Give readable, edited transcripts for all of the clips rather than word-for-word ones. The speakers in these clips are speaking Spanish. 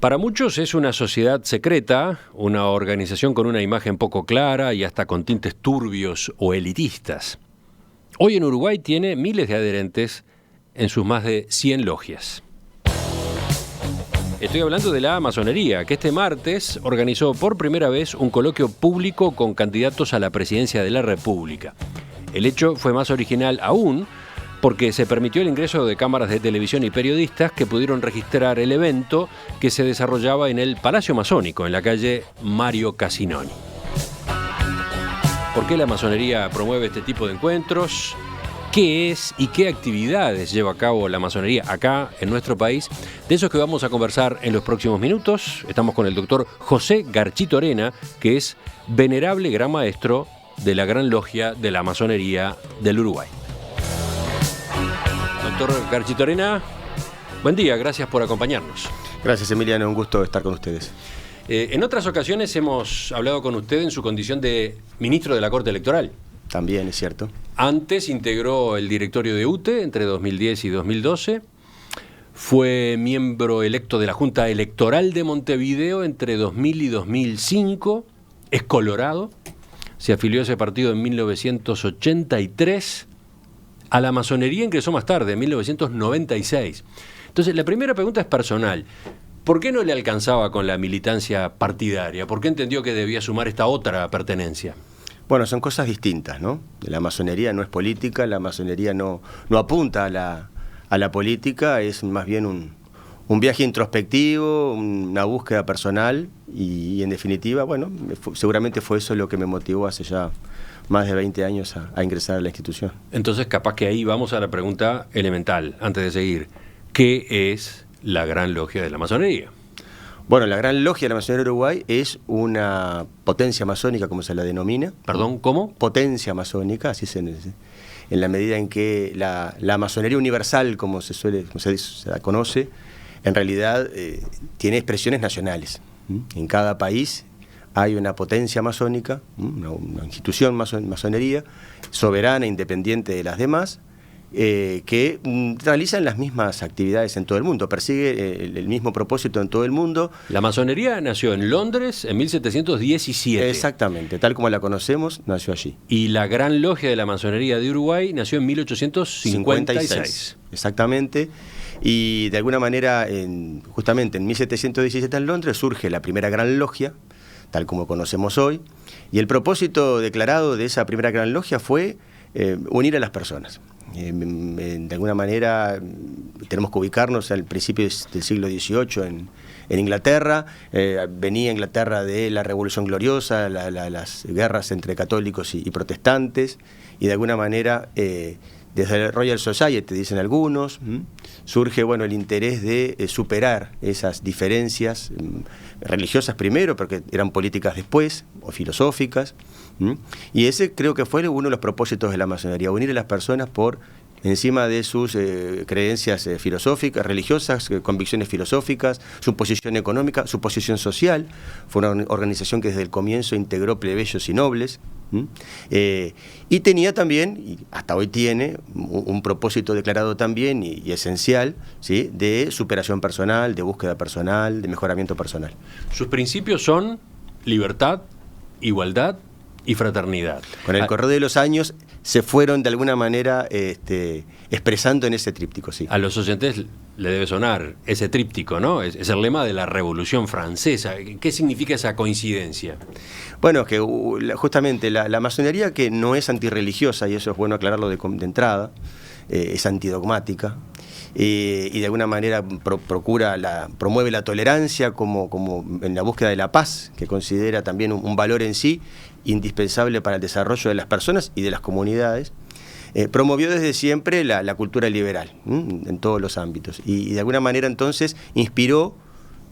Para muchos es una sociedad secreta, una organización con una imagen poco clara y hasta con tintes turbios o elitistas. Hoy en Uruguay tiene miles de adherentes en sus más de 100 logias. Estoy hablando de la masonería, que este martes organizó por primera vez un coloquio público con candidatos a la presidencia de la República. El hecho fue más original aún porque se permitió el ingreso de cámaras de televisión y periodistas que pudieron registrar el evento que se desarrollaba en el Palacio Masónico, en la calle Mario Casinoni. ¿Por qué la masonería promueve este tipo de encuentros? ¿Qué es y qué actividades lleva a cabo la masonería acá en nuestro país? De eso es que vamos a conversar en los próximos minutos. Estamos con el doctor José Garchitorena, que es venerable gran maestro de la Gran Logia de la Masonería del Uruguay. Doctor Garchitorena, buen día, gracias por acompañarnos. Gracias, Emiliano, un gusto estar con ustedes. En otras ocasiones hemos hablado con usted en su condición de ministro de la Corte Electoral. También, es cierto. Antes integró el directorio de UTE entre 2010 y 2012. Fue miembro electo de la Junta Electoral de Montevideo entre 2000 y 2005. Es colorado. Se afilió a ese partido en 1983. A la masonería ingresó más tarde, en 1996. Entonces, la primera pregunta es personal. ¿Por qué no le alcanzaba con la militancia partidaria? ¿Por qué entendió que debía sumar esta otra pertenencia? Bueno, son cosas distintas, ¿no? La masonería no es política, la masonería no apunta a la política, es más bien un viaje introspectivo, una búsqueda personal y en definitiva, bueno, seguramente fue eso lo que me motivó hace ya más de 20 años a ingresar a la institución. Entonces, capaz que ahí vamos a la pregunta elemental, antes de seguir. ¿Qué es la Gran Logia de la Masonería? Bueno, la Gran Logia de la Masonería de Uruguay es una potencia masónica, como se la denomina. ¿Perdón, cómo? Potencia masónica, así en la medida en que la masonería universal, como se la conoce, en realidad tiene expresiones nacionales. En cada país hay una potencia masónica, una institución masonería, soberana, independiente de las demás, que realizan las mismas actividades en todo el mundo, persigue el mismo propósito en todo el mundo. La masonería nació en Londres en 1717. Exactamente, tal como la conocemos, nació allí. Y la Gran Logia de la Masonería de Uruguay nació en 1856. Exactamente. Y de alguna manera, justamente en 1717 en Londres surge la primera Gran Logia, tal como conocemos hoy, y el propósito declarado de esa primera Gran Logia fue unir a las personas. De alguna manera tenemos que ubicarnos al principio del siglo XVIII en Inglaterra. Venía Inglaterra de la Revolución Gloriosa, las guerras entre católicos y protestantes, y de alguna manera desde el Royal Society, dicen algunos, surge el interés de superar esas diferencias religiosas primero, porque eran políticas después, o filosóficas, y ese creo que fue uno de los propósitos de la masonería, unir a las personas por encima de sus creencias filosóficas, religiosas, convicciones filosóficas, su posición económica, su posición social. Fue una organización que desde el comienzo integró plebeyos y nobles, y tenía también, y hasta hoy tiene, un propósito declarado también y esencial, ¿sí?, de superación personal, de búsqueda personal, de mejoramiento personal. Sus principios son libertad, igualdad y fraternidad. Con el correr de los años se fueron de alguna manera expresando en ese tríptico, sí. A los oyentes le debe sonar ese tríptico, ¿no? Es el lema de la Revolución Francesa. ¿Qué significa esa coincidencia? Bueno, que justamente la masonería, que no es antirreligiosa, y eso es bueno aclararlo de entrada, es antidogmática, y de alguna manera promueve la tolerancia como en la búsqueda de la paz, que considera también un valor en sí indispensable para el desarrollo de las personas y de las comunidades. Promovió desde siempre la cultura liberal en todos los ámbitos, y de alguna manera entonces inspiró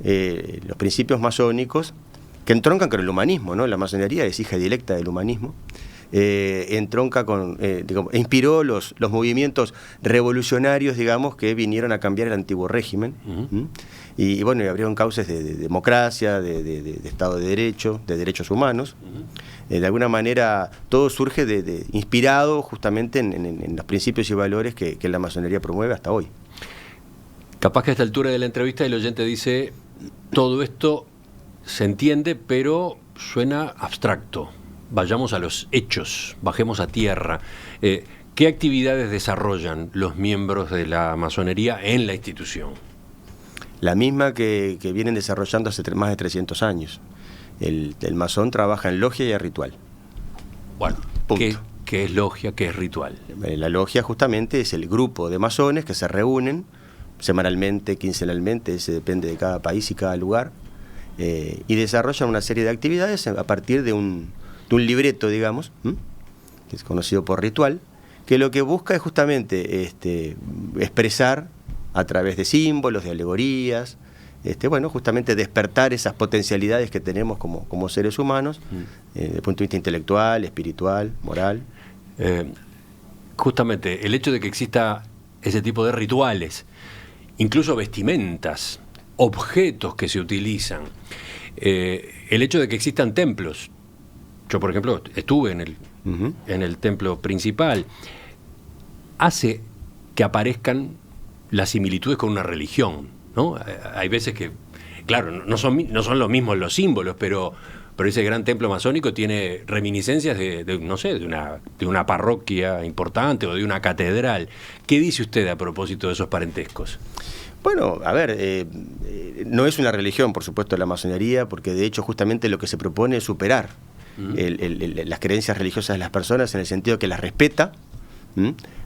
los principios masónicos que entroncan con el humanismo, ¿no? La masonería es hija directa del humanismo. Entronca inspiró los movimientos revolucionarios, digamos, que vinieron a cambiar el antiguo régimen. Y abrieron cauces de democracia, de Estado de Derecho, de derechos humanos. De alguna manera todo surge inspirado justamente en los principios y valores que la masonería promueve hasta hoy. Capaz que a esta altura de la entrevista el oyente dice, todo esto se entiende, pero suena abstracto. Vayamos a los hechos, bajemos a tierra. ¿Qué actividades desarrollan los miembros de la masonería en la institución? La misma que vienen desarrollando hace más de 300 años. El masón trabaja en logia y en ritual. Bueno, ¿qué es logia, qué es ritual? La logia justamente es el grupo de masones que se reúnen semanalmente, quincenalmente, ese depende de cada país y cada lugar, y desarrollan una serie de actividades a partir de un libreto, digamos, que es conocido por ritual, que lo que busca es justamente expresar a través de símbolos, de alegorías, justamente despertar esas potencialidades que tenemos como seres humanos, desde el punto de vista intelectual, espiritual, moral. Justamente el hecho de que exista ese tipo de rituales, incluso vestimentas, objetos que se utilizan, el hecho de que existan templos. Yo, por ejemplo, estuve en el templo principal, hace que aparezcan las similitudes con una religión, ¿no? Hay veces que, claro, no son los mismos los símbolos, pero ese gran templo masónico tiene reminiscencias de una parroquia importante o de una catedral. ¿Qué dice usted a propósito de esos parentescos? Bueno, a ver, no es una religión, por supuesto, la masonería, porque de hecho justamente lo que se propone es superar las creencias religiosas de las personas, en el sentido que las respeta,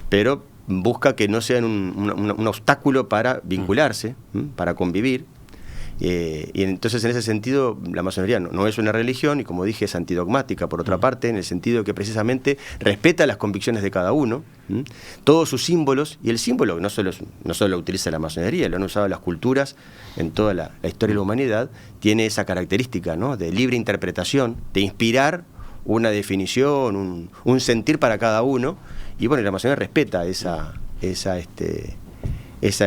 pero busca que no sean un obstáculo para vincularse, para convivir. Y entonces, en ese sentido, la masonería no es una religión, y como dije, es antidogmática, por otra parte, en el sentido que precisamente respeta las convicciones de cada uno, todos sus símbolos, y el símbolo no solo lo utiliza la masonería, lo han usado las culturas en toda la historia de la humanidad, tiene esa característica, ¿no?, de libre interpretación, de inspirar una definición, un sentir para cada uno, y bueno, la masonería respeta esa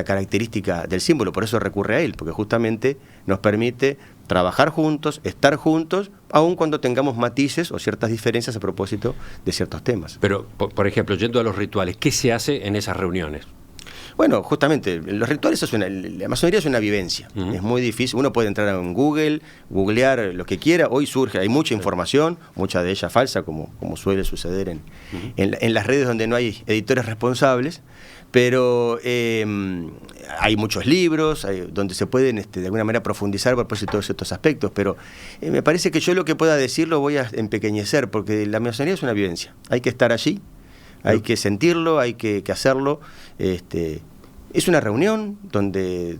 característica del símbolo, por eso recurre a él, porque justamente nos permite trabajar juntos, estar juntos, aun cuando tengamos matices o ciertas diferencias a propósito de ciertos temas. Pero, por ejemplo, yendo a los rituales, ¿qué se hace en esas reuniones? Bueno, justamente, los rituales la masonería es una vivencia, es muy difícil, uno puede entrar en Google, googlear lo que quiera, hoy hay mucha información, mucha de ella falsa, como suele suceder en las redes donde no hay editores responsables, pero hay muchos libros donde se pueden de alguna manera profundizar por todos estos aspectos, pero me parece que yo lo que pueda decir lo voy a empequeñecer, porque la masonería es una vivencia, hay que estar allí, hay que sentirlo, hay que hacerlo. Es una reunión donde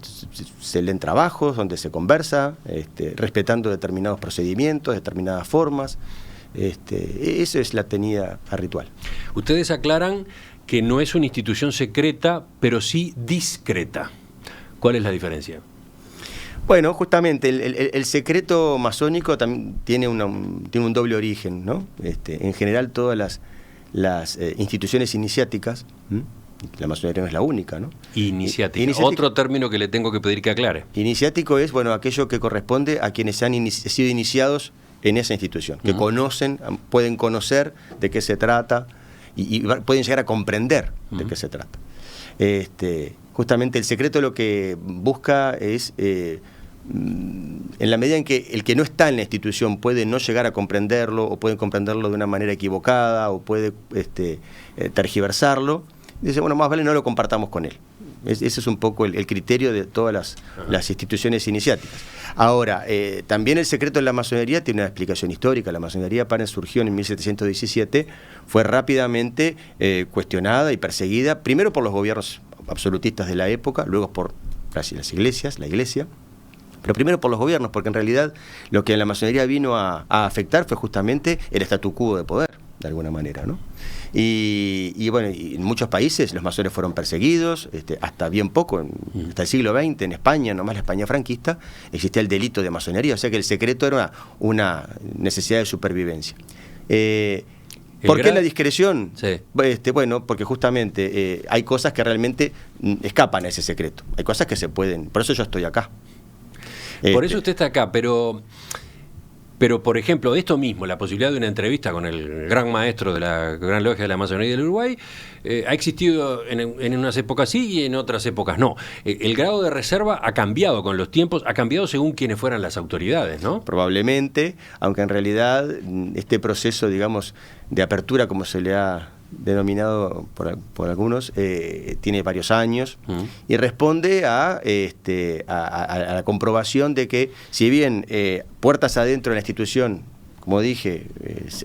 se leen trabajos, donde se conversa, respetando determinados procedimientos, determinadas formas. Eso es la tenida a ritual. Ustedes aclaran que no es una institución secreta, pero sí discreta. ¿Cuál es la diferencia? Bueno, justamente el secreto masónico también tiene un doble origen, ¿no? En general, todas las instituciones iniciáticas, la masonería no es la única, ¿no? Iniciática. Otro término que le tengo que pedir que aclare. Iniciático es, bueno, aquello que corresponde a quienes han sido iniciados en esa institución, que pueden conocer de qué se trata y pueden llegar a comprender de qué se trata. Justamente el secreto lo que busca es, en la medida en que el que no está en la institución puede no llegar a comprenderlo, o puede comprenderlo de una manera equivocada, o puede tergiversarlo, dice, bueno, más vale no lo compartamos con él. Ese es un poco el criterio de todas las instituciones iniciáticas. Ahora, también el secreto de la masonería tiene una explicación histórica. La masonería apenas surgió en 1717, fue rápidamente cuestionada y perseguida, primero por los gobiernos absolutistas de la época, luego por las iglesias, la iglesia, pero primero por los gobiernos, porque en realidad lo que la masonería vino a afectar fue justamente el statu quo de poder, de alguna manera, ¿no? Y bueno, y en muchos países los masones fueron perseguidos, hasta bien poco, hasta el siglo XX, en España, nomás la España franquista, existía el delito de masonería, o sea que el secreto era una necesidad de supervivencia. ¿Por qué la discreción? Sí. Bueno, porque justamente hay cosas que realmente escapan a ese secreto, hay cosas que se pueden, por eso yo estoy acá. Por eso usted está acá, pero Pero, por ejemplo, esto mismo, la posibilidad de una entrevista con el gran maestro de la Gran Logia de la Masonería del Uruguay, ha existido en unas épocas sí y en otras épocas no. El grado de reserva ha cambiado con los tiempos, ha cambiado según quienes fueran las autoridades, ¿no? Probablemente, aunque en realidad este proceso, digamos, de apertura, como se le ha denominado por algunos, tiene varios años y responde a la comprobación de que, si bien puertas adentro de la institución, como dije,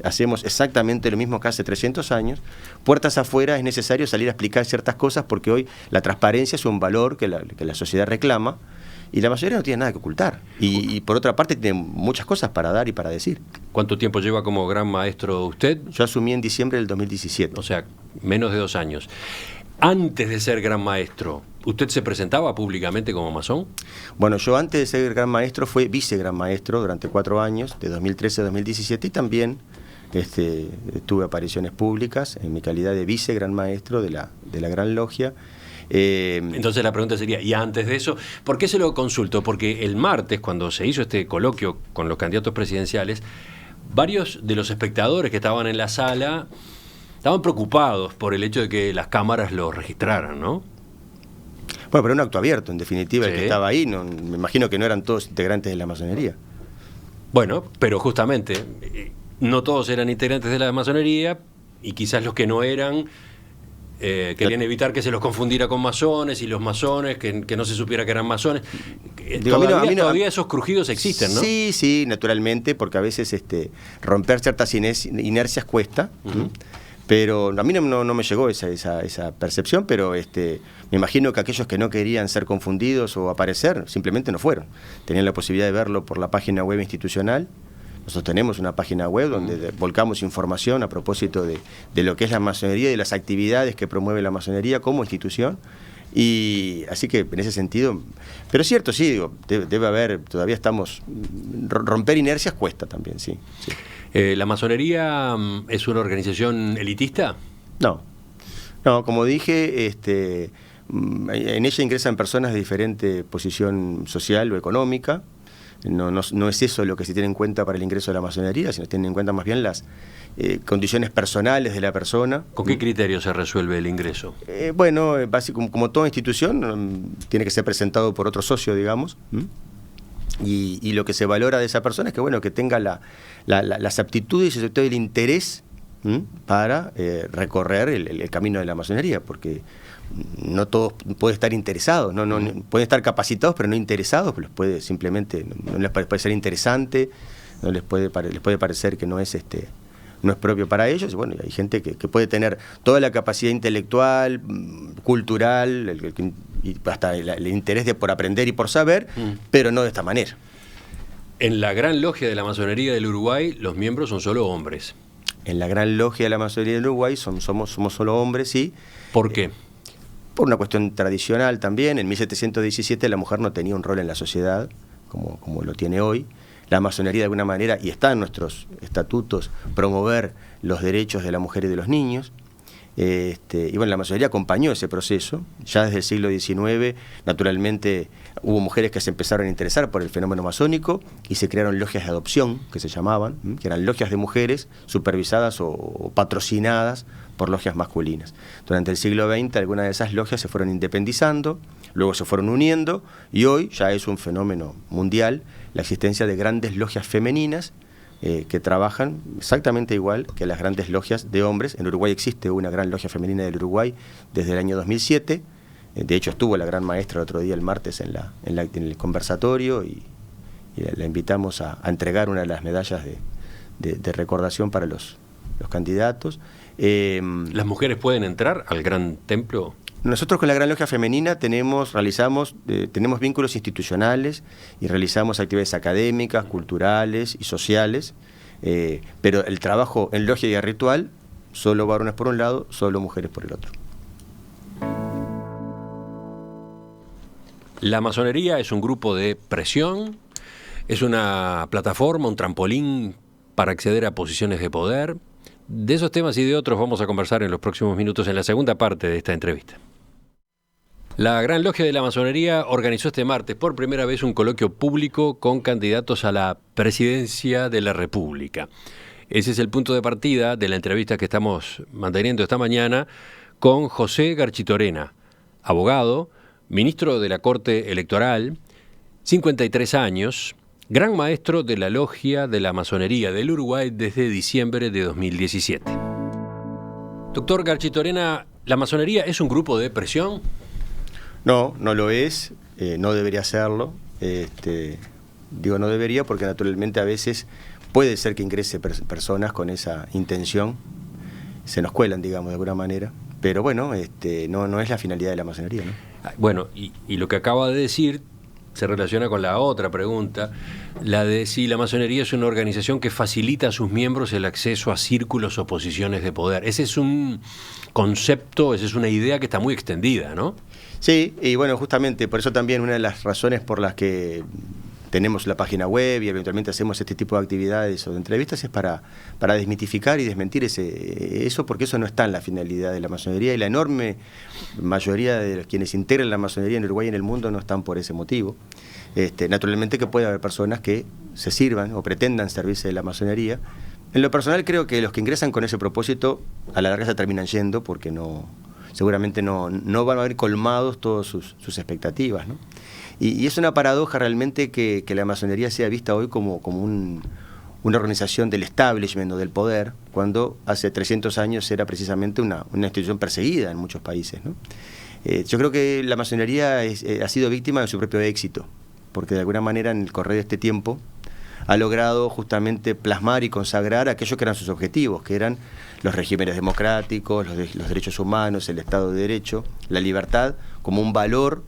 hacemos exactamente lo mismo que hace 300 años, puertas afuera es necesario salir a explicar ciertas cosas, porque hoy la transparencia es un valor que la sociedad reclama, y la mayoría no tiene nada que ocultar. Y por otra parte tiene muchas cosas para dar y para decir. ¿Cuánto tiempo lleva como gran maestro usted? Yo asumí en diciembre del 2017. O sea, menos de 2 años. Antes de ser gran maestro, ¿usted se presentaba públicamente como masón? Bueno, yo antes de ser gran maestro fui vice gran maestro durante 4 años, de 2013 a 2017, y también tuve apariciones públicas en mi calidad de vice gran maestro de la Gran Logia. Entonces la pregunta sería, ¿y antes de eso? ¿Por qué se lo consulto? Porque el martes, cuando se hizo este coloquio con los candidatos presidenciales, varios de los espectadores que estaban en la sala estaban preocupados por el hecho de que las cámaras lo registraran, ¿no? Bueno, pero un acto abierto, en definitiva, Sí. El que estaba ahí, me imagino que no eran todos integrantes de la masonería. Bueno, pero justamente, no todos eran integrantes de la masonería, y quizás los que no eran querían evitar que se los confundiera con masones, y los masones, que no se supiera que eran masones. Digo, todavía esos crujidos existen, ¿no? Sí, sí, naturalmente, porque a veces romper ciertas inercias cuesta. Pero a mí no me llegó esa percepción, pero me imagino que aquellos que no querían ser confundidos o aparecer, simplemente no fueron. Tenían la posibilidad de verlo por la página web institucional. Nosotros tenemos una página web donde volcamos información a propósito de lo que es la masonería y de las actividades que promueve la masonería como institución. Y así que en ese sentido, pero es cierto, sí, digo, debe haber, todavía estamos, romper inercias cuesta también, sí. ¿La masonería es una organización elitista? No, como dije, en ella ingresan personas de diferente posición social o económica. No es eso lo que se tiene en cuenta para el ingreso de la masonería, sino se tienen en cuenta más bien las condiciones personales de la persona. ¿Con qué criterio se resuelve el ingreso? Bueno, básicamente, como toda institución, tiene que ser presentado por otro socio, digamos. Y lo que se valora de esa persona es que, bueno, que tenga las aptitudes y sobre todo el interés para recorrer el camino de la masonería, porque no todos pueden estar interesados, pueden estar capacitados pero no interesados, pues puede simplemente, no les puede ser interesante, les puede parecer que no es propio para ellos. Y bueno, hay gente que puede tener toda la capacidad intelectual, cultural, y hasta el interés por aprender y por saber, pero no de esta manera. En la Gran Logia de la Masonería del Uruguay, los miembros son solo hombres. En la Gran Logia de la Masonería del Uruguay somos solo hombres, sí. ¿Por qué? Por una cuestión tradicional también. En 1717 la mujer no tenía un rol en la sociedad como lo tiene hoy. La masonería, de alguna manera, y está en nuestros estatutos, promover los derechos de la mujer y de los niños. Y bueno, la masonería acompañó ese proceso. Ya desde el siglo XIX, naturalmente, hubo mujeres que se empezaron a interesar por el fenómeno masónico y se crearon logias de adopción, que se llamaban, que eran logias de mujeres supervisadas o patrocinadas por logias masculinas. Durante el siglo XX, algunas de esas logias se fueron independizando, luego se fueron uniendo, y hoy ya es un fenómeno mundial la existencia de grandes logias femeninas que trabajan exactamente igual que las grandes logias de hombres. En Uruguay existe una gran logia femenina del Uruguay desde el año 2007. De hecho, estuvo la gran maestra el otro día, el martes, en el conversatorio, y la invitamos a entregar una de las medallas de recordación para los candidatos. ¿Las mujeres pueden entrar al gran templo? Nosotros con la Gran Logia Femenina tenemos vínculos institucionales y realizamos actividades académicas, culturales y sociales, pero el trabajo en logia y ritual, solo varones por un lado, solo mujeres por el otro. La masonería es un grupo de presión, es una plataforma, un trampolín para acceder a posiciones de poder. De esos temas y de otros vamos a conversar en los próximos minutos en la segunda parte de esta entrevista. La Gran Logia de la Masonería organizó este martes por primera vez un coloquio público con candidatos a la presidencia de la República. Ese es el punto de partida de la entrevista que estamos manteniendo esta mañana con José Garchitorena, abogado, ministro de la Corte Electoral, 53 años, gran maestro de la Logia de la Masonería del Uruguay desde diciembre de 2017. Doctor Garchitorena, ¿la masonería es un grupo de presión? No, no lo es, no debería serlo. Digo no debería porque naturalmente a veces puede ser que ingrese personas con esa intención, se nos cuelan, digamos, de alguna manera, pero bueno, no es la finalidad de la masonería, ¿no? Bueno, y lo que acaba de decir se relaciona con la otra pregunta, la de si la masonería es una organización que facilita a sus miembros el acceso a círculos o posiciones de poder. Ese es un concepto, esa es una idea que está muy extendida, ¿no? Sí, y bueno, justamente por eso también una de las razones por las que tenemos la página web y eventualmente hacemos este tipo de actividades o de entrevistas es para desmitificar y desmentir eso, porque eso no está en la finalidad de la masonería, y la enorme mayoría de quienes integran la masonería en Uruguay y en el mundo no están por ese motivo. Naturalmente que puede haber personas que se sirvan o pretendan servirse de la masonería. En lo personal creo que los que ingresan con ese propósito a la larga se terminan yendo porque seguramente no van a haber colmados todas sus expectativas, ¿no? Y es una paradoja realmente que la masonería sea vista hoy como una organización del establishment o del poder, cuando hace 300 años era precisamente una institución perseguida en muchos países, ¿no? Yo creo que la masonería ha sido víctima de su propio éxito, porque de alguna manera en el correr de este tiempo ha logrado justamente plasmar y consagrar aquellos que eran sus objetivos, que eran los regímenes democráticos, los derechos humanos, el Estado de Derecho, la libertad, como un valor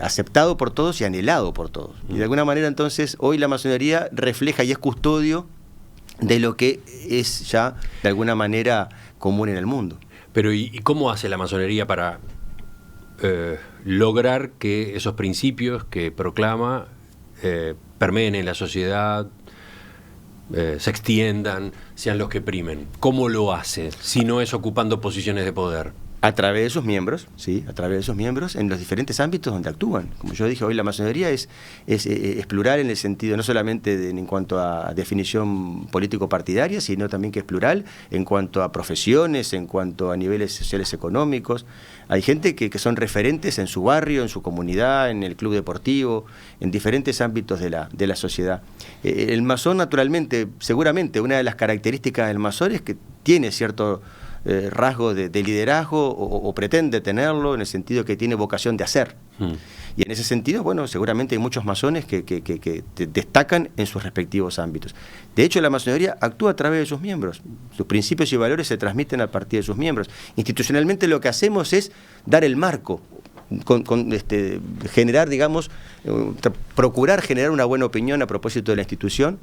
aceptado por todos y anhelado por todos. Y de alguna manera entonces hoy la masonería refleja y es custodio de lo que es ya de alguna manera común en el mundo. Pero ¿y cómo hace la masonería para lograr que esos principios que proclama permeen en la sociedad, se extiendan, sean los que primen? ¿Cómo lo hace si no es ocupando posiciones de poder? A través de sus miembros, sí, a través de sus miembros en los diferentes ámbitos donde actúan. Como yo dije, hoy la masonería es plural en el sentido no solamente en cuanto a definición político-partidaria, sino también que es plural en cuanto a profesiones, en cuanto a niveles sociales económicos. Hay gente que son referentes en su barrio, en su comunidad, en el club deportivo, en diferentes ámbitos de la sociedad. El masón, naturalmente, seguramente, una de las características del masón es que tiene cierto rasgo de liderazgo o pretende tenerlo, en el sentido que tiene vocación de hacer. Y en ese sentido, bueno, seguramente hay muchos masones que destacan en sus respectivos ámbitos. De hecho, la masonería actúa a través de sus miembros. Sus principios y valores se transmiten a partir de sus miembros. Institucionalmente lo que hacemos es dar el marco, generar, digamos, procurar generar una buena opinión a propósito de la institución,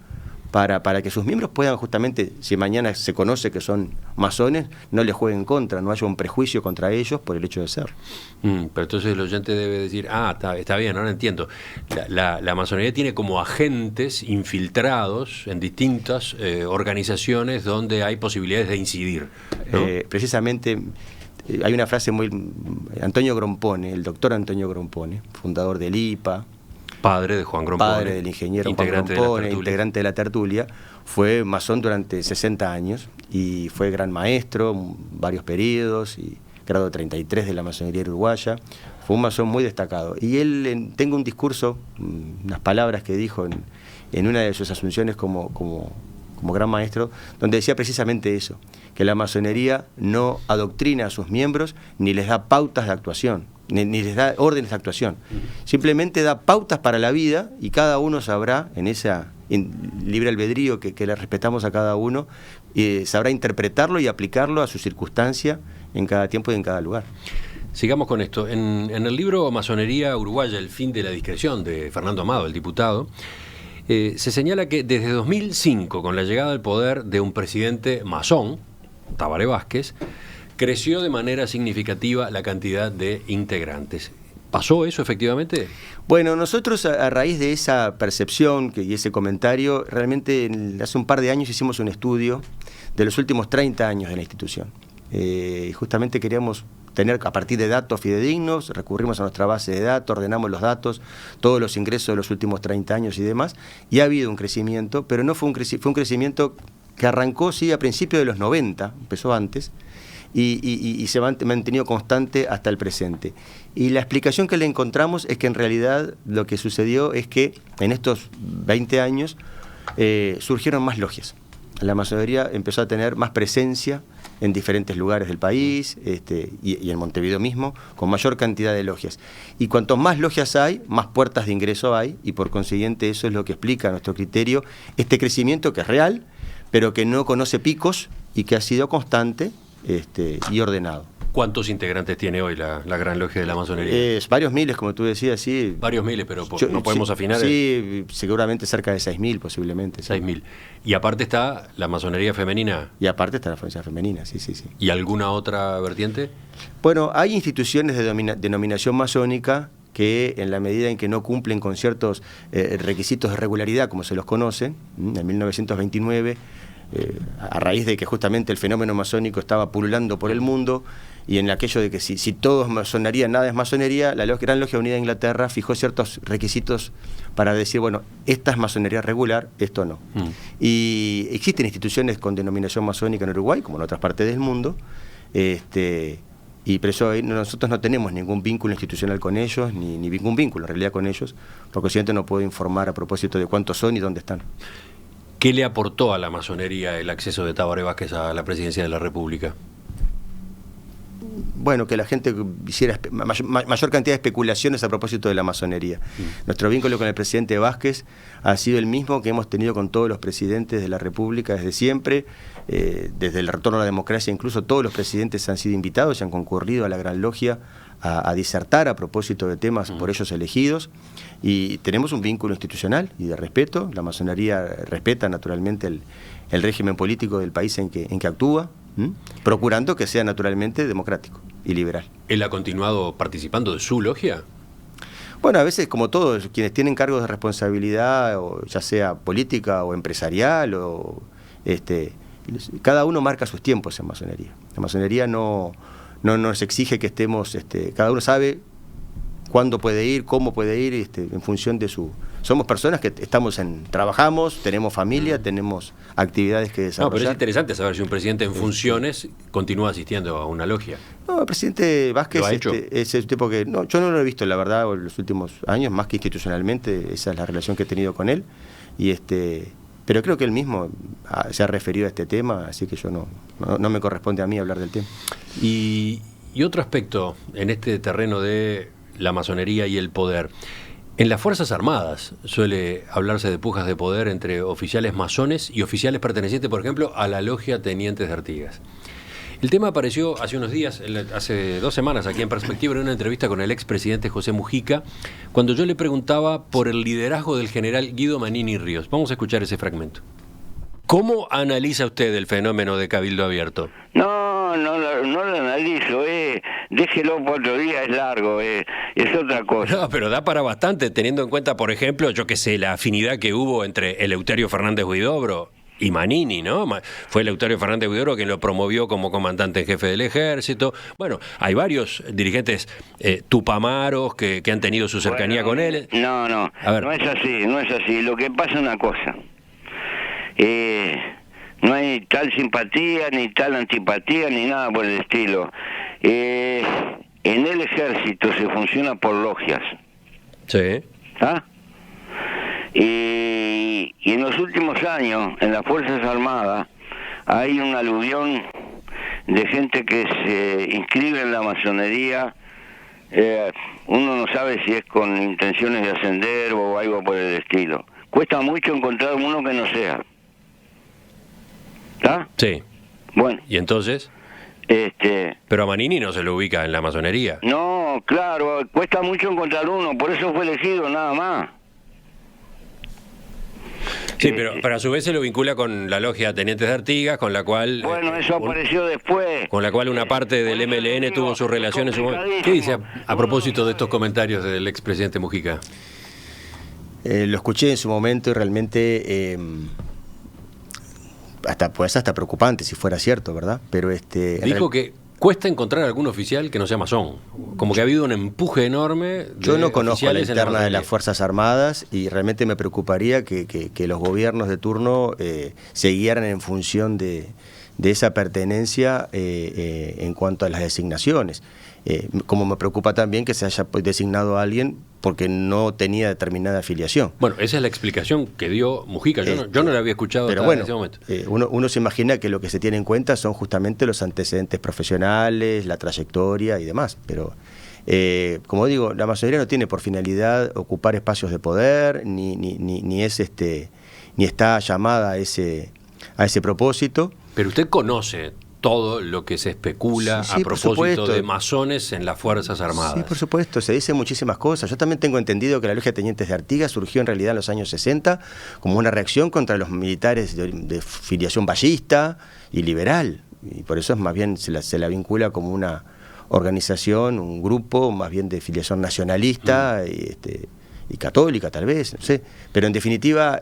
para que sus miembros puedan justamente, si mañana se conoce que son masones, no les jueguen contra, no haya un prejuicio contra ellos por el hecho de ser. Pero entonces el oyente debe decir, está bien, ahora entiendo. La masonería tiene como agentes infiltrados en distintas organizaciones donde hay posibilidades de incidir, ¿no? Precisamente hay una frase Antonio Grompone, el doctor Antonio Grompone, fundador del IPA, padre de Juan Grompone, padre del ingeniero Juan Grompone, integrante de la tertulia, fue masón durante 60 años y fue gran maestro, varios periodos, y grado 33 de la masonería uruguaya. Fue un masón muy destacado. Y él, tengo un discurso, unas palabras que dijo en una de sus asunciones como gran maestro, donde decía precisamente eso, que la masonería no adoctrina a sus miembros ni les da pautas de actuación, ni les da órdenes de actuación. Simplemente da pautas para la vida y cada uno sabrá, en esa libre albedrío que le respetamos a cada uno, sabrá interpretarlo y aplicarlo a su circunstancia en cada tiempo y en cada lugar. Sigamos con esto. En el libro Masonería Uruguaya, el fin de la discreción, de Fernando Amado, el diputado, se señala que desde 2005, con la llegada al poder de un presidente masón, Tabaré Vázquez, creció de manera significativa la cantidad de integrantes. ¿Pasó eso efectivamente? Bueno, nosotros a raíz de esa percepción y ese comentario, realmente hace un par de años hicimos un estudio de los últimos 30 años de la institución. Justamente queríamos tener a partir de datos fidedignos, recurrimos a nuestra base de datos, ordenamos los datos, todos los ingresos de los últimos 30 años y demás, y ha habido un crecimiento, pero no fue un crecimiento que arrancó, sí, a principios de los 90, empezó antes, y se ha mantenido constante hasta el presente. Y la explicación que le encontramos es que en realidad lo que sucedió es que en estos 20 años surgieron más logias. La masonería empezó a tener más presencia en diferentes lugares del país, y en Montevideo mismo, con mayor cantidad de logias. Y cuanto más logias hay, más puertas de ingreso hay, y por consiguiente eso es lo que explica a nuestro criterio este crecimiento que es real, pero que no conoce picos y que ha sido constante y ordenado. ¿Cuántos integrantes tiene hoy la Gran Logia de la Masonería? Varios miles, como tú decías, sí. Varios miles, pero no podemos afinar. Sí, seguramente cerca de 6.000 posiblemente. 6.000. Y aparte está la masonería femenina. Y aparte está la masonería femenina, sí. ¿Y alguna otra vertiente? Bueno, hay instituciones de denominación masónica que en la medida en que no cumplen con ciertos requisitos de regularidad, como se los conoce, en 1929, a raíz de que justamente el fenómeno masónico estaba pululando por el mundo, y en aquello de que si todo es masonería, nada es masonería, la Gran Logia Unida de Inglaterra fijó ciertos requisitos para decir, bueno, esta es masonería regular, esto no. Y existen instituciones con denominación masónica en Uruguay, como en otras partes del mundo, y por eso nosotros no tenemos ningún vínculo institucional con ellos, ni ningún vínculo en realidad con ellos, por consiguiente no puedo informar a propósito de cuántos son y dónde están. ¿Qué le aportó a la masonería el acceso de Tabaré Vázquez a la presidencia de la República? Bueno, que la gente hiciera mayor cantidad de especulaciones a propósito de la masonería. Nuestro vínculo con el presidente Vázquez ha sido el mismo que hemos tenido con todos los presidentes de la República desde siempre, desde el retorno a la democracia. Incluso todos los presidentes han sido invitados y han concurrido a la Gran Logia a disertar a propósito de temas por ellos elegidos, y tenemos un vínculo institucional y de respeto. La masonería respeta naturalmente el régimen político del país en que actúa, procurando que sea naturalmente democrático y liberal. ¿Él ha continuado participando de su logia? Bueno, a veces, como todos, quienes tienen cargos de responsabilidad, o ya sea política o empresarial, cada uno marca sus tiempos en masonería. La masonería no nos exige que estemos, cada uno sabe cuándo puede ir, cómo puede ir, en función de su... Somos personas que trabajamos, tenemos familia, tenemos actividades que desarrollar. No, pero es interesante saber si un presidente en funciones continúa asistiendo a una logia. No, el presidente Vázquez es el tipo que... No, yo no lo he visto, la verdad, en los últimos años, más que institucionalmente, esa es la relación que he tenido con él, pero creo que él mismo se ha referido a este tema, así que no me corresponde a mí hablar del tema. Y otro aspecto en este terreno de la masonería y el poder. En las Fuerzas Armadas suele hablarse de pujas de poder entre oficiales masones y oficiales pertenecientes, por ejemplo, a la logia Tenientes de Artigas. El tema apareció hace unos días, hace 2 semanas, aquí en Perspectiva, en una entrevista con el expresidente José Mujica, cuando yo le preguntaba por el liderazgo del general Guido Manini Ríos. Vamos a escuchar ese fragmento. ¿Cómo analiza usted el fenómeno de Cabildo Abierto? No lo analizo, déjelo por otro día, es largo, es otra cosa. No, pero da para bastante, teniendo en cuenta, por ejemplo, yo qué sé, la afinidad que hubo entre Eleuterio Fernández Huidobro y Manini, ¿no? Fue Eleuterio Fernández Huidobro quien lo promovió como comandante en jefe del ejército. Bueno, hay varios dirigentes tupamaros que han tenido su cercanía con él. No es así. Lo que pasa es una cosa. No hay tal simpatía, ni tal antipatía, ni nada por el estilo. En el ejército se funciona por logias. Sí. ¿Ah? Y en los últimos años, en las Fuerzas Armadas, hay un aluvión de gente que se inscribe en la masonería. Uno no sabe si es con intenciones de ascender o algo por el estilo. Cuesta mucho encontrar uno que no sea. ¿Ah? Sí. Bueno. ¿Y entonces? Pero a Manini no se lo ubica en la masonería. No, claro, cuesta mucho encontrar uno, por eso fue elegido, nada más. Sí, pero a su vez se lo vincula con la logia Tenientes de Artigas, con la cual... Bueno, eso apareció después. Con la cual una parte del MLN tuvo su relación en su momento. ¿Qué dice a propósito de estos comentarios del expresidente Mujica? Lo escuché en su momento y realmente... hasta preocupante si fuera cierto, ¿verdad? Pero dijo que cuesta encontrar algún oficial que no sea masón. Como que ha habido un empuje enorme de Yo no conozco la oficiales en interna de masonería. las Fuerzas Armadas y realmente me preocuparía que los gobiernos de turno se guiaran en función de esa pertenencia en cuanto a las designaciones. Como me preocupa también que se haya designado a alguien porque no tenía determinada afiliación. Bueno, esa es la explicación que dio Mujica. Yo no la había escuchado Pero hasta bueno, ese momento. uno se imagina que lo que se tiene en cuenta son justamente los antecedentes profesionales, la trayectoria y demás. Pero, como digo, la masonería no tiene por finalidad ocupar espacios de poder, ni está llamada a ese propósito. Pero usted conoce todo lo que se especula Sí, a por propósito supuesto. de masones en las Fuerzas Armadas. Sí, por supuesto, se dicen muchísimas cosas. Yo también tengo entendido que la Logia de Tenientes de Artigas surgió en realidad en los años 60 como una reacción contra los militares de filiación ballista y liberal. Y por eso es más bien se la vincula como una organización, un grupo más bien de filiación nacionalista y católica tal vez, no sé. Pero en definitiva...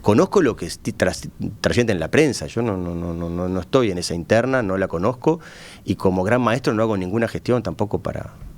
conozco lo que trasciende en la prensa, yo no estoy en esa interna, no la conozco, y como gran maestro no hago ninguna gestión tampoco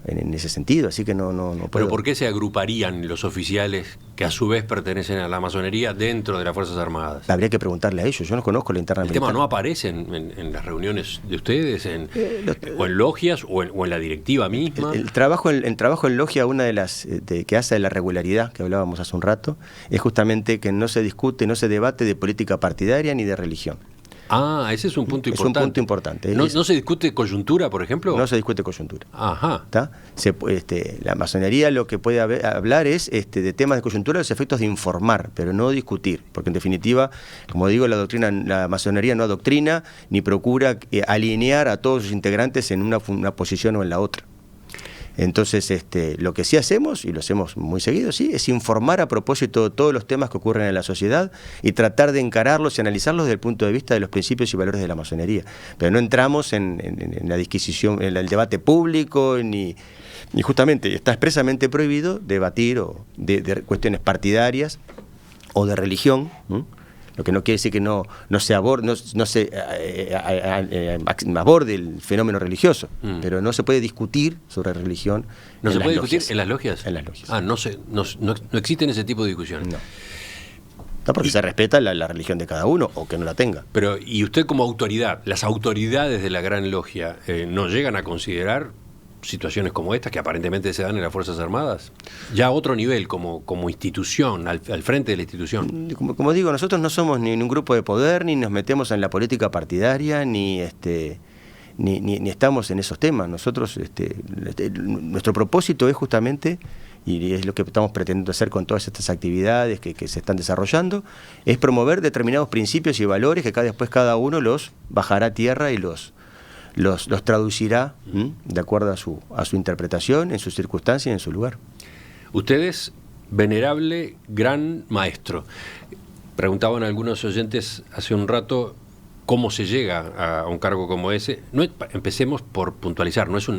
en ese sentido, así que no puedo. ¿Pero por qué se agruparían los oficiales que a su vez pertenecen a la masonería dentro de las Fuerzas Armadas? Habría que preguntarle a ellos, yo no conozco la interna ¿El militar. tema no aparece en las reuniones de ustedes, o en logias, o en la directiva misma? El trabajo en logia, una de las que hace de la regularidad, que hablábamos hace un rato, es justamente que no se discute, no se debate de política partidaria ni de religión. Ah, ese es un punto Es importante. un punto importante. ¿No se discute coyuntura, por ejemplo? No se discute coyuntura. Ajá. ¿Tá? La masonería lo que puede hablar es de temas de coyuntura, los efectos de informar, pero no discutir, porque en definitiva, como digo, la masonería no adoctrina ni procura alinear a todos sus integrantes en una posición o en la otra. Entonces, lo que sí hacemos, y lo hacemos muy seguido, sí, es informar a propósito de todos los temas que ocurren en la sociedad y tratar de encararlos y analizarlos desde el punto de vista de los principios y valores de la masonería. Pero no entramos en la disquisición, en el debate público, ni justamente está expresamente prohibido debatir o de cuestiones partidarias o de religión, ¿m? Lo que no quiere decir que no se aborde el fenómeno religioso, pero no se puede discutir sobre religión. ¿No se puede discutir logias. en las logias? En las logias. Ah, no existen ese tipo de discusiones. No, porque se respeta la religión de cada uno, o que no la tenga. Pero, ¿y usted como autoridad, las autoridades de la Gran Logia, no llegan a considerar situaciones como estas que aparentemente se dan en las Fuerzas Armadas? Ya a otro nivel, como institución, al frente de la institución. Como digo, nosotros no somos ni un grupo de poder, ni nos metemos en la política partidaria, ni estamos en esos temas. Nosotros, nuestro propósito es justamente, y es lo que estamos pretendiendo hacer con todas estas actividades que se están desarrollando, es promover determinados principios y valores que después cada uno los bajará a tierra y los traducirá de acuerdo a su interpretación, en sus circunstancias y en su lugar. Ustedes, venerable gran maestro. Preguntaban algunos oyentes hace un rato cómo se llega a un cargo como ese. Empecemos por puntualizar, no es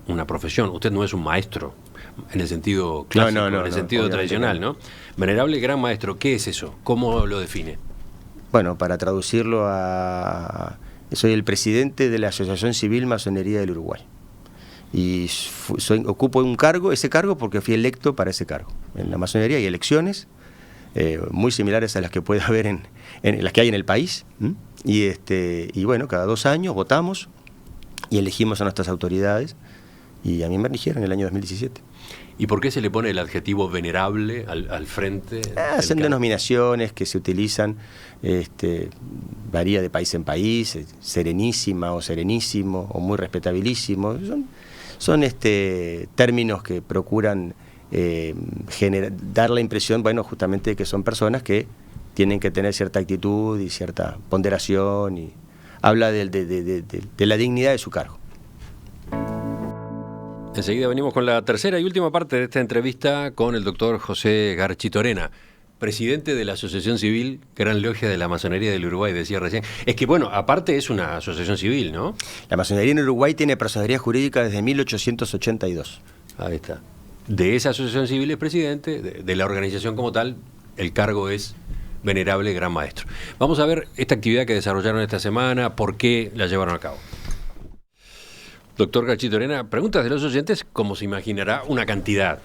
una profesión, usted no es un maestro en el sentido clásico, en el sentido tradicional, ¿no? Venerable gran maestro, ¿qué es eso? ¿Cómo lo define? Bueno, para traducirlo soy el presidente de la Asociación Civil Masonería del Uruguay. Y ocupo ese cargo porque fui electo para ese cargo. En la masonería hay elecciones muy similares a las que puede haber en las que hay en el país. Y bueno, cada 2 años votamos y elegimos a nuestras autoridades. Y a mí me eligieron en el año 2017. ¿Y por qué se le pone el adjetivo venerable al frente? Son denominaciones que se utilizan, varía de país en país, serenísima o serenísimo o muy respetabilísimo. Son términos que procuran dar la impresión, bueno, justamente de que son personas que tienen que tener cierta actitud y cierta ponderación, y habla de la dignidad de su cargo. Enseguida venimos con la tercera y última parte de esta entrevista con el doctor José Garchitorena, presidente de la Asociación Civil Gran Logia de la Masonería del Uruguay, decía recién. Es que, bueno, aparte es una asociación civil, ¿no? La masonería en Uruguay tiene personería jurídica desde 1882. Ahí está. De esa asociación civil es presidente, de la organización como tal, el cargo es venerable gran maestro. Vamos a ver esta actividad que desarrollaron esta semana, por qué la llevaron a cabo. Doctor Gachitorena, preguntas de los oyentes, como se imaginará, una cantidad.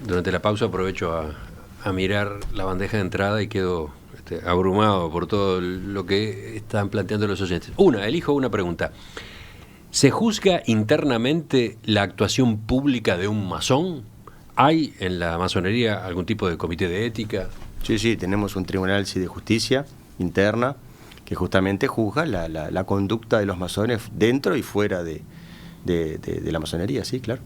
Durante la pausa aprovecho a mirar la bandeja de entrada y quedo abrumado por todo lo que están planteando los oyentes. Elijo una pregunta. ¿Se juzga internamente la actuación pública de un masón? ¿Hay en la masonería algún tipo de comité de ética? Sí, tenemos un tribunal de justicia interna que justamente juzga la conducta de los masones dentro y fuera de la masonería, sí, claro.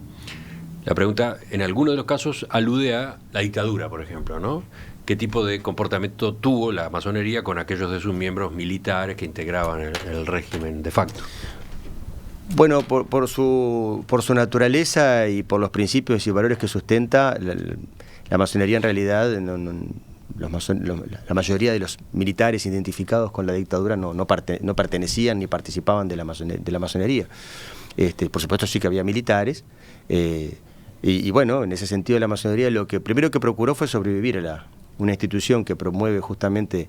La pregunta, en alguno de los casos, alude a la dictadura, por ejemplo, ¿no? ¿Qué tipo de comportamiento tuvo la masonería con aquellos de sus miembros militares que integraban el régimen de facto? Bueno, por su naturaleza y por los principios y valores que sustenta, la masonería en realidad, la mayoría de los militares identificados con la dictadura no pertenecían ni participaban de la masonería. Por supuesto sí que había militares, y bueno, en ese sentido la masonería lo que primero que procuró fue sobrevivir a una institución que promueve justamente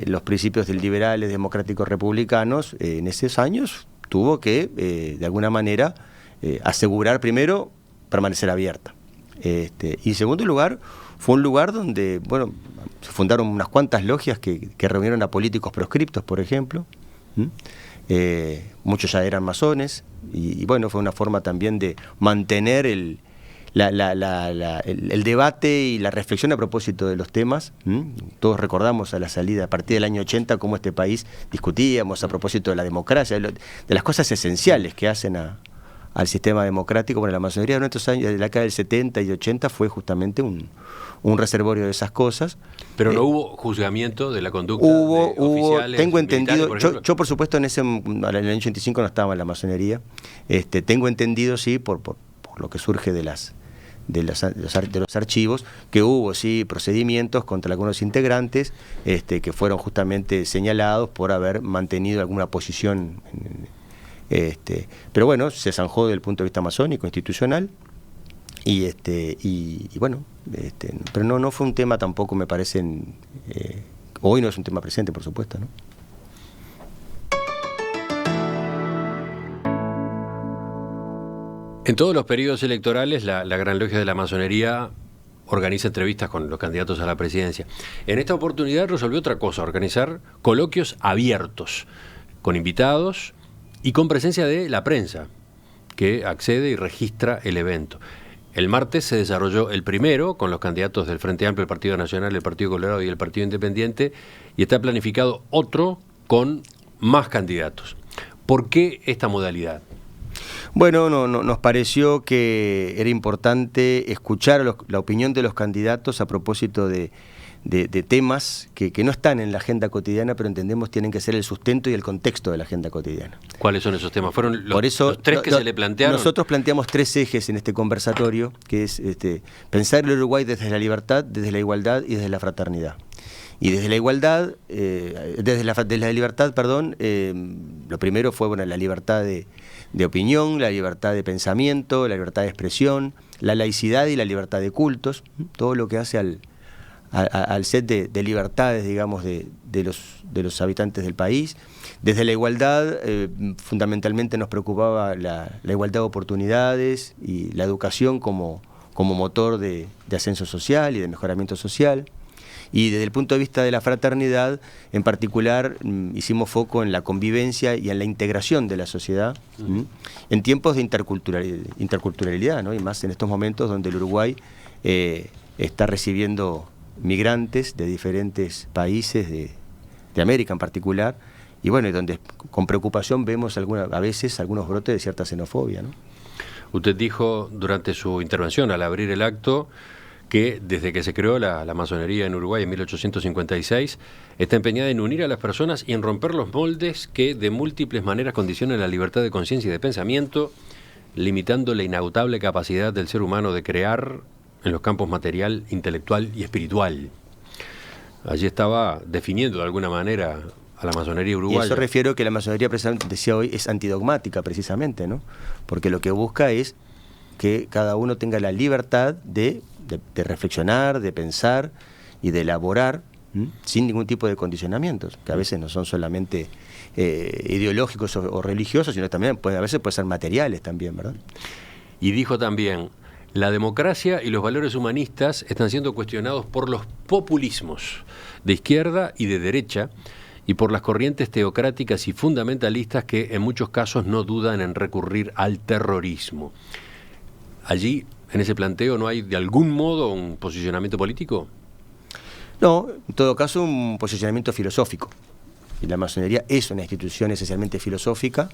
los principios del liberales, democráticos, republicanos. En esos años tuvo que, de alguna manera, asegurar primero permanecer abierta. Y en segundo lugar, fue un lugar donde, bueno, se fundaron unas cuantas logias que reunieron a políticos proscriptos, por ejemplo. Muchos ya eran masones, y bueno, fue una forma también de mantener el debate y la reflexión a propósito de los temas. Todos recordamos a partir del año 80, cómo este país discutíamos a propósito de la democracia, de las cosas esenciales que hacen al sistema democrático. Bueno, la masonería de nuestros años, de la década del 70 y 80, fue justamente un reservorio de esas cosas. Pero no hubo juzgamiento de la conducta de oficiales, tengo entendido, por yo por supuesto en el año 85 no estaba en la masonería. Tengo entendido, sí, por lo que surge de los archivos, que hubo sí procedimientos contra algunos integrantes que fueron justamente señalados por haber mantenido alguna posición, pero bueno, se zanjó desde el punto de vista masónico, institucional, y bueno, pero no fue un tema tampoco, me parece, hoy no es un tema presente, por supuesto, ¿no? En todos los periodos electorales, la Gran Logia de la Masonería organiza entrevistas con los candidatos a la presidencia. En esta oportunidad resolvió otra cosa, organizar coloquios abiertos, con invitados y con presencia de la prensa, que accede y registra el evento. El martes se desarrolló el primero, con los candidatos del Frente Amplio, el Partido Nacional, el Partido Colorado y el Partido Independiente, y está planificado otro con más candidatos. ¿Por qué esta modalidad? Bueno, nos pareció que era importante escuchar la opinión de los candidatos a propósito de temas que no están en la agenda cotidiana, pero entendemos tienen que ser el sustento y el contexto de la agenda cotidiana. ¿Cuáles son esos temas? ¿Fueron Por eso, los tres que se le plantearon? Nosotros planteamos 3 ejes en este conversatorio, que es pensar el Uruguay desde la libertad, desde la igualdad y desde la fraternidad. Y desde la igualdad, desde la libertad, lo primero fue la libertad de opinión, la libertad de pensamiento, la libertad de expresión, la laicidad y la libertad de cultos, todo lo que hace al set de libertades, digamos, de los habitantes del país. Desde la igualdad, fundamentalmente nos preocupaba la igualdad de oportunidades y la educación como motor de ascenso social y de mejoramiento social. Y desde el punto de vista de la fraternidad, en particular, hicimos foco en la convivencia y en la integración de la sociedad, en tiempos de interculturalidad, ¿no? Y más en estos momentos donde el Uruguay está recibiendo migrantes de diferentes países, de América en particular, y bueno, y donde con preocupación vemos a veces algunos brotes de cierta xenofobia, ¿no? Usted dijo durante su intervención, al abrir el acto, que desde que se creó la masonería en Uruguay en 1856, está empeñada en unir a las personas y en romper los moldes que de múltiples maneras condicionan la libertad de conciencia y de pensamiento, limitando la inagotable capacidad del ser humano de crear en los campos material, intelectual y espiritual. Allí estaba definiendo de alguna manera a la masonería uruguaya. Y eso refiero que la masonería, decía hoy, es antidogmática precisamente, ¿no? Porque lo que busca es que cada uno tenga la libertad de reflexionar, de pensar y de elaborar sin ningún tipo de condicionamientos, que a veces no son solamente ideológicos o religiosos, sino también a veces pueden ser materiales también, ¿verdad? Y dijo también: la democracia y los valores humanistas están siendo cuestionados por los populismos de izquierda y de derecha y por las corrientes teocráticas y fundamentalistas que en muchos casos no dudan en recurrir al terrorismo. Allí, en ese planteo, ¿no hay de algún modo un posicionamiento político? No, en todo caso un posicionamiento filosófico. Y la masonería es una institución esencialmente filosófica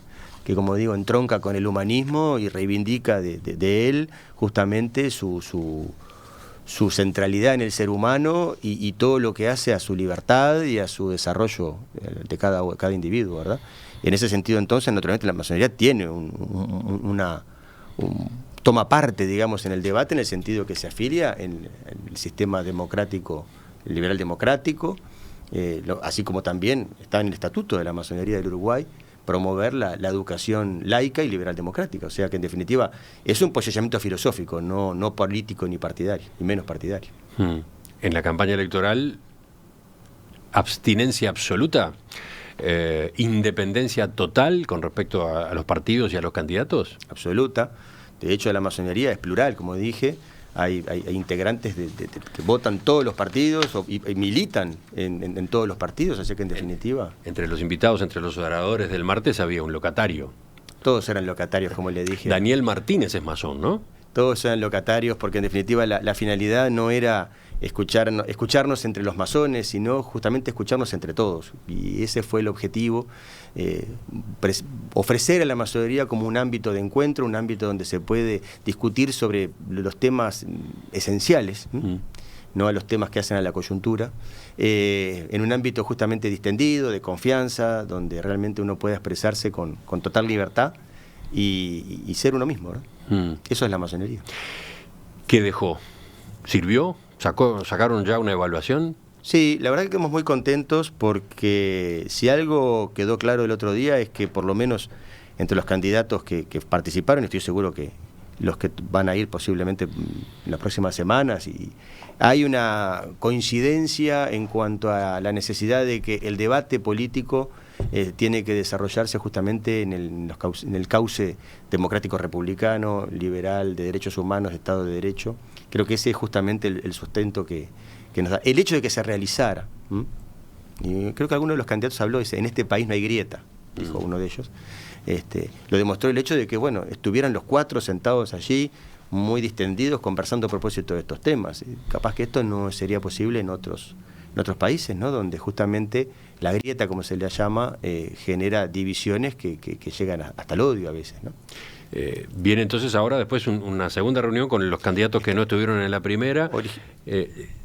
que, como digo, entronca con el humanismo y reivindica de él justamente su centralidad en el ser humano y todo lo que hace a su libertad y a su desarrollo de cada individuo, ¿verdad? En ese sentido, entonces, naturalmente, la masonería tiene toma parte, digamos, en el debate, en el sentido que se afilia en el sistema democrático, liberal democrático, así como también está en el estatuto de la masonería del Uruguay, promover la educación laica y liberal democrática. O sea que, en definitiva, es un posicionamiento filosófico, no político ni partidario, ni menos partidario. En la campaña electoral, abstinencia absoluta, independencia total con respecto a los partidos y a los candidatos. Absoluta. De hecho, la masonería es plural, como dije. Hay integrantes que votan todos los partidos y militan en todos los partidos, así que, en definitiva... Entre los invitados, entre los oradores del martes, había un locatario. Todos eran locatarios, como le dije. Daniel Martínez es masón, ¿no? Todos eran locatarios porque, en definitiva, la finalidad no era escucharnos entre los masones, sino justamente escucharnos entre todos. Y ese fue el objetivo, ofrecer a la masonería como un ámbito de encuentro, un ámbito donde se puede discutir sobre los temas esenciales, no a los temas que hacen a la coyuntura, en un ámbito justamente distendido, de confianza, donde realmente uno puede expresarse con total libertad y ser uno mismo, ¿no? Eso es la masonería. ¿Qué dejó? ¿Sirvió? ¿Sacaron ya una evaluación? Sí, la verdad que quedamos muy contentos porque si algo quedó claro el otro día es que por lo menos entre los candidatos que participaron, estoy seguro que los que van a ir posiblemente en las próximas semanas, y hay una coincidencia en cuanto a la necesidad de que el debate político tiene que desarrollarse justamente en el cauce democrático republicano, liberal, de derechos humanos, de Estado de Derecho. Creo que ese es justamente el sustento que nos da. El hecho de que se realizara, y creo que alguno de los candidatos habló, en este país no hay grieta, dijo uno de ellos, lo demostró el hecho de que, bueno, estuvieran los cuatro sentados allí, muy distendidos, conversando a propósito de estos temas. Capaz que esto no sería posible en otros países, ¿no? Donde justamente la grieta, como se le llama, genera divisiones que llegan hasta el odio a veces, ¿no? Viene entonces ahora después una segunda reunión con los candidatos que no estuvieron en la primera.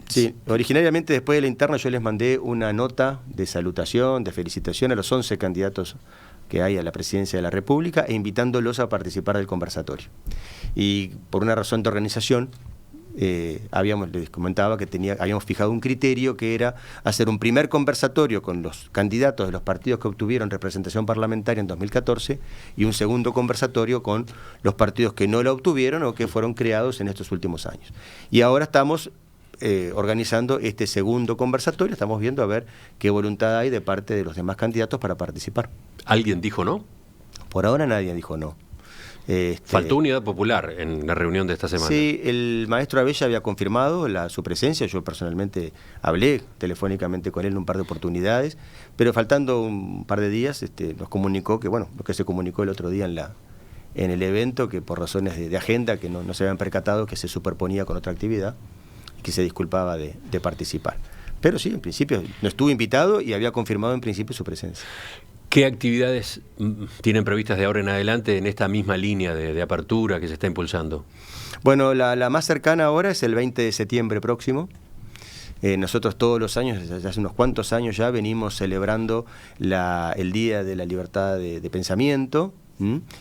Sí, originariamente después de la interna yo les mandé una nota de salutación, de felicitación a los 11 candidatos que hay a la presidencia de la República e invitándolos a participar del conversatorio. Y por una razón de organización, les comentaba que habíamos fijado un criterio que era hacer un primer conversatorio con los candidatos de los partidos que obtuvieron representación parlamentaria en 2014 y un segundo conversatorio con los partidos que no la obtuvieron o que fueron creados en estos últimos años. Y ahora estamos organizando este segundo conversatorio, estamos viendo a ver qué voluntad hay de parte de los demás candidatos para participar. ¿Alguien dijo no? Por ahora nadie dijo no. Faltó Unidad Popular en la reunión de esta semana. Sí, el maestro Abella había confirmado su presencia, yo personalmente hablé telefónicamente con él en un par de oportunidades, pero faltando un par de días nos comunicó que, bueno, lo que se comunicó el otro día en el evento, que por razones de agenda que no se habían percatado, que se superponía con otra actividad y que se disculpaba de participar. Pero sí, en principio no estuvo invitado y había confirmado en principio su presencia. ¿Qué actividades tienen previstas de ahora en adelante en esta misma línea de apertura que se está impulsando? Bueno, la más cercana ahora es el 20 de septiembre próximo. Nosotros todos los años, desde hace unos cuantos años ya, venimos celebrando el Día de la Libertad de Pensamiento,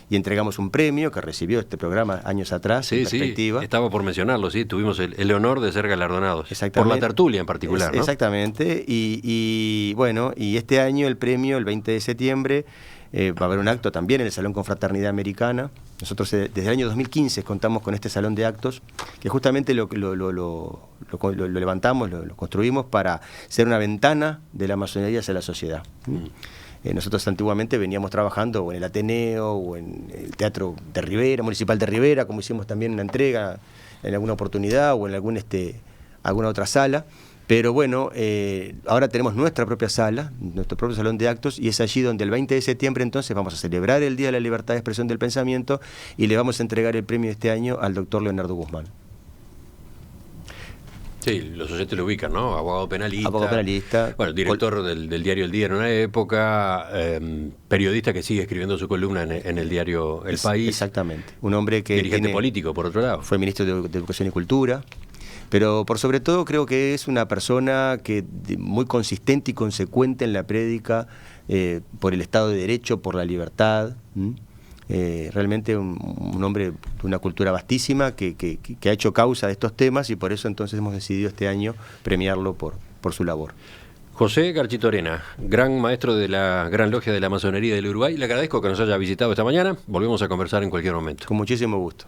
y entregamos un premio que recibió este programa años atrás. Sí, Perspectiva. Sí, estaba por mencionarlo, sí, tuvimos el honor de ser galardonados, por la tertulia en particular, ¿no? Exactamente, y bueno, y este año el premio, el 20 de septiembre, va a haber un acto también en el Salón Confraternidad Americana, Nosotros desde el año 2015 contamos con este salón de actos, que justamente lo levantamos, lo construimos para ser una ventana de la masonería hacia la sociedad. Nosotros antiguamente veníamos trabajando o en el Ateneo o en el Teatro de Rivera, Municipal de Rivera, como hicimos también una entrega en alguna oportunidad o en alguna otra sala. Pero bueno, ahora tenemos nuestra propia sala, nuestro propio salón de actos, y es allí donde el 20 de septiembre entonces vamos a celebrar el Día de la Libertad de Expresión del Pensamiento y le vamos a entregar el premio de este año al doctor Leonardo Guzmán. Sí, los oyentes lo ubican, ¿no? Abogado penalista. Abogado penalista. Bueno, director del diario El Día en una época, periodista que sigue escribiendo su columna en el diario El País. Exactamente. Un hombre que dirigente político, por otro lado. Fue ministro de Educación y Cultura. Pero por sobre todo creo que es una persona muy consistente y consecuente en la prédica por el Estado de Derecho, por la libertad. Realmente un hombre de una cultura vastísima que ha hecho causa de estos temas y por eso entonces hemos decidido este año premiarlo por su labor. José Garchito Arena, gran maestro de la Gran Logia de la Masonería del Uruguay. Le agradezco que nos haya visitado esta mañana. Volvemos a conversar en cualquier momento. Con muchísimo gusto.